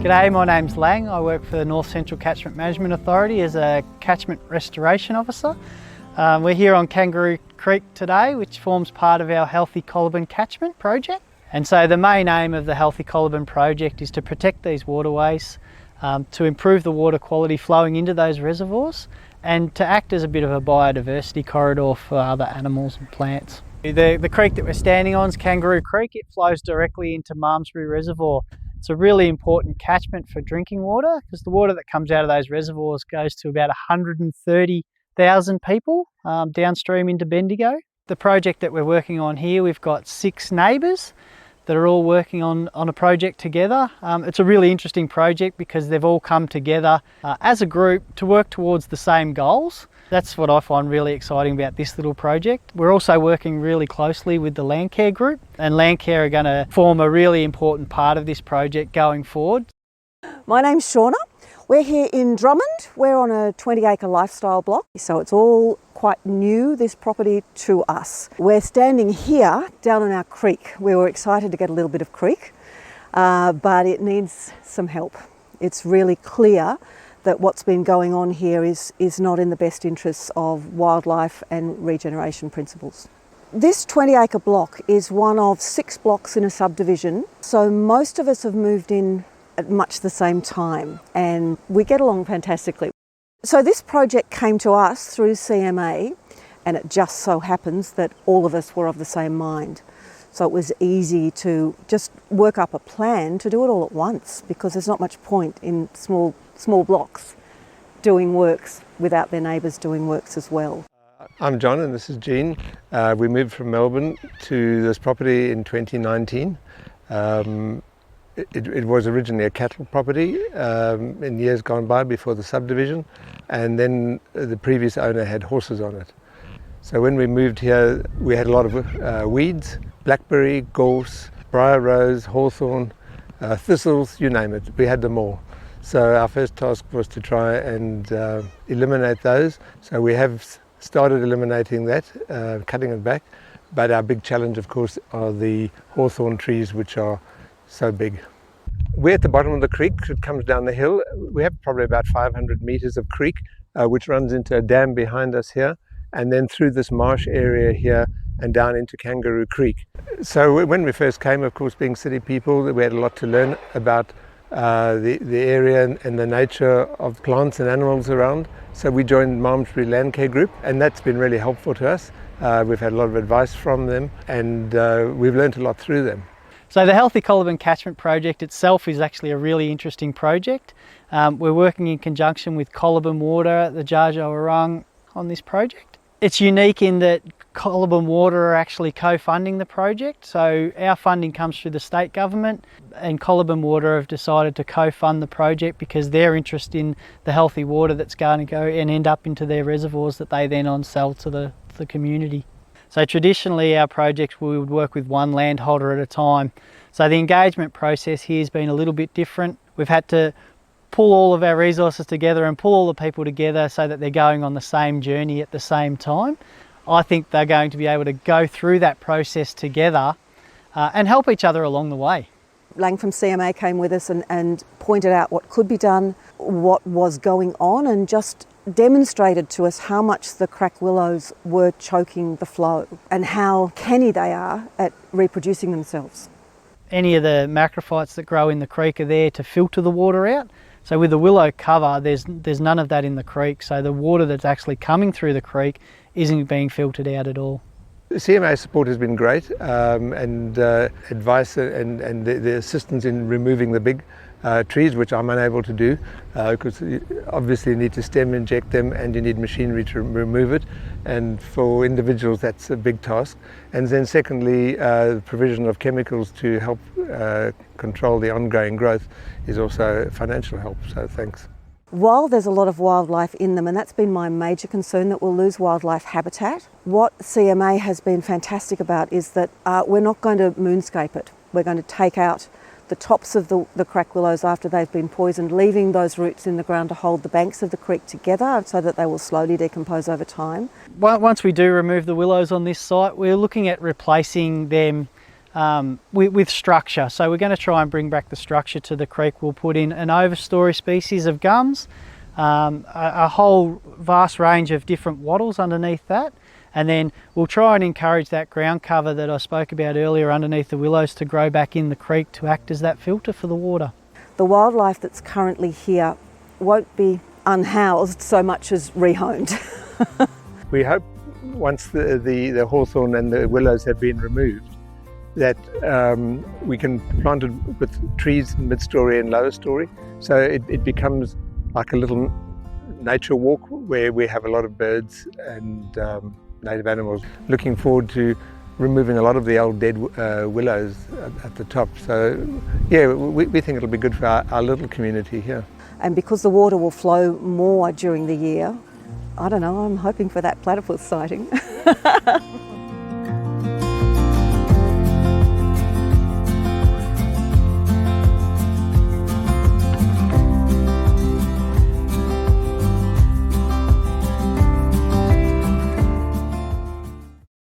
G'day, my name's Lang. I work for the North Central Catchment Management Authority as a Catchment Restoration Officer. We're here on Kangaroo Creek today, which forms part of our Healthy Coliban Catchment project. And so the main aim of the Healthy Coliban project is to protect these waterways, to improve the water quality flowing into those reservoirs, and to act as a bit of a biodiversity corridor for other animals and plants. The creek that we're standing on is Kangaroo Creek. It flows directly into Malmesbury Reservoir. It's a really important catchment for drinking water because the water that comes out of those reservoirs goes to about 130,000 people downstream into Bendigo. The project that we're working on here, we've got 6 neighbours that are all working on a project together. It's a really interesting project because they've all come together as a group to work towards the same goals. That's what I find really exciting about this little project. We're also working really closely with the Landcare group, and Landcare are going to form a really important part of this project going forward. My name's Shauna. We're here in Drummond. We're on a 20-acre lifestyle block, so it's all quite new, this property, to us. We're standing here down on our creek. We were excited to get a little bit of creek, but it needs some help. It's really clear that what's been going on here is not in the best interests of wildlife and regeneration principles. This 20-acre block is one of 6 blocks in a subdivision, so most of us have moved in at much the same time and we get along fantastically. So this project came to us through CMA, and it just so happens that all of us were of the same mind. So it was easy to just work up a plan to do it all at once, because there's not much point in small blocks doing works without their neighbours doing works as well. I'm John and this is Jean. We moved from Melbourne to this property in 2019. It was originally a cattle property in years gone by before the subdivision, and then the previous owner had horses on it. So when we moved here, we had a lot of weeds, blackberry, gorse, briar rose, hawthorn, thistles, you name it, we had them all. So our first task was to try and eliminate those. So we have started eliminating that, cutting it back, but our big challenge of course are the hawthorn trees, which are so big. We're at the bottom of the creek. It comes down the hill. We have probably about 500 meters of creek, which runs into a dam behind us here, and then through this marsh area here and down into Kangaroo Creek. So when we first came, of course, being city people, we had a lot to learn about the area and the nature of plants and animals around. So we joined Malmesbury Landcare Group, and that's been really helpful to us. We've had a lot of advice from them, and we've learned a lot through them. So the Healthy Coliban Catchment project itself is actually a really interesting project. We're working in conjunction with Coliban Water, the Jarjo on this project. It's unique in that Coliban Water are actually co-funding the project. So our funding comes through the state government, and Coliban Water have decided to co-fund the project because they're interested in the healthy water that's going to go and end up into their reservoirs that they then on-sell to the community. So traditionally our projects, we would work with one landholder at a time. So the engagement process here has been a little bit different. We've had to pull all of our resources together and pull all the people together so that they're going on the same journey at the same time. I think they're going to be able to go through that process together and help each other along the way. Lang from CMA came with us and pointed out what could be done, what was going on, and just demonstrated to us how much the crack willows were choking the flow and how canny they are at reproducing themselves. Any of the macrophytes that grow in the creek are there to filter the water out. So with the willow cover, there's none of that in the creek. So the water that's actually coming through the creek isn't being filtered out at all. CMA support has been great, and advice and the assistance in removing the big trees, which I'm unable to do because obviously you need to stem inject them and you need machinery to remove it, and for individuals that's a big task. And then secondly, the provision of chemicals to help control the ongoing growth is also financial help, so thanks. While there's a lot of wildlife in them, and that's been my major concern, that we'll lose wildlife habitat, what CMA has been fantastic about is that we're not going to moonscape it. We're going to take out the tops of the crack willows after they've been poisoned, leaving those roots in the ground to hold the banks of the creek together so that they will slowly decompose over time. Once we do remove the willows on this site, we're looking at replacing them with structure. So we're going to try and bring back the structure to the creek. We'll put in an overstory species of gums, a whole vast range of different wattles underneath that, and then we'll try and encourage that ground cover that I spoke about earlier underneath the willows to grow back in the creek to act as that filter for the water. The wildlife that's currently here won't be unhoused so much as rehomed. We hope once the hawthorn and the willows have been removed that we can plant it with trees mid-story and lower story, so it becomes like a little nature walk where we have a lot of birds and native animals. Looking forward to removing a lot of the old dead willows at the top. So yeah, we think it'll be good for our little community here. And because the water will flow more during the year, I don't know, I'm hoping for that platypus sighting.